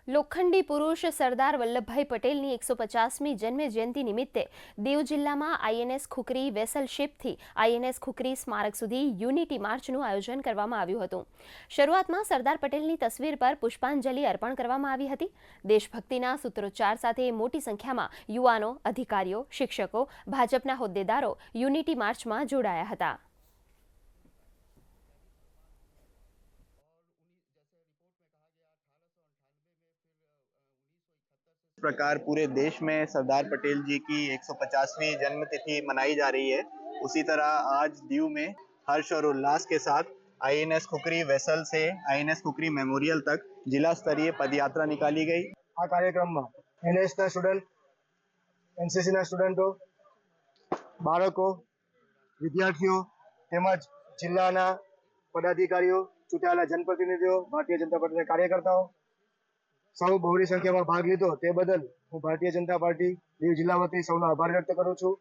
લોખંડી પુરુષ સરદાર વલ્લભભાઈ પટેલની 150મી જન્મ જયંતિ નિમિત્તે દીવ જિલ્લામાં આઈએનએસ ખુકરી વેસલ શિપથી આઈએનએસ ખુકરી સ્મારક સુધી યુનિટી માર્ચનું આયોજન કરવામાં આવ્યું હતું। શરૂઆતમાં સરદાર પટેલની તસવીર પર પુષ્પાંજલિ અર્પણ કરવામાં આવી હતી। દેશભક્તિના સૂત્રોચ્ચાર સાથે મોટી સંખ્યામાં યુવાનો, અધિકારીઓ, શિક્ષકો, ભાજપના હોદ્દેદારો યુનિટી માર્ચમાં જોડાયા હતા। इस प्रकार पूरे देश में सरदार पटेल जी की 150वीं जन्म तिथि मनाई जा रही है, उसी तरह आज दीव में हर्ष और उल्लास के साथ आईएनएस खुकरी वेसल से आईएनएस खुकरी मेमोरियल तक जिला स्तरीय पदयात्रा निकाली गई। आ कार्यक्रम में एनएसना स्टूडेंट, एनसीसीना स्टूडेंटो, बाळको, विद्यार्थीओ તેમજ જિલ્લાના પદાધિકારીઓ, ચૂંટાયેલા જનપ્રતિનિધિઓ, ભારતીય જનતા પાર્ટીના કાર્યકર્તાઓ સૌ બહોળી સંખ્યામાં ભાગ લીધો તે બદલ હું ભારતીય જનતા પાર્ટી દીવ જિલ્લા વતી સૌનો આભાર વ્યક્ત કરું છું।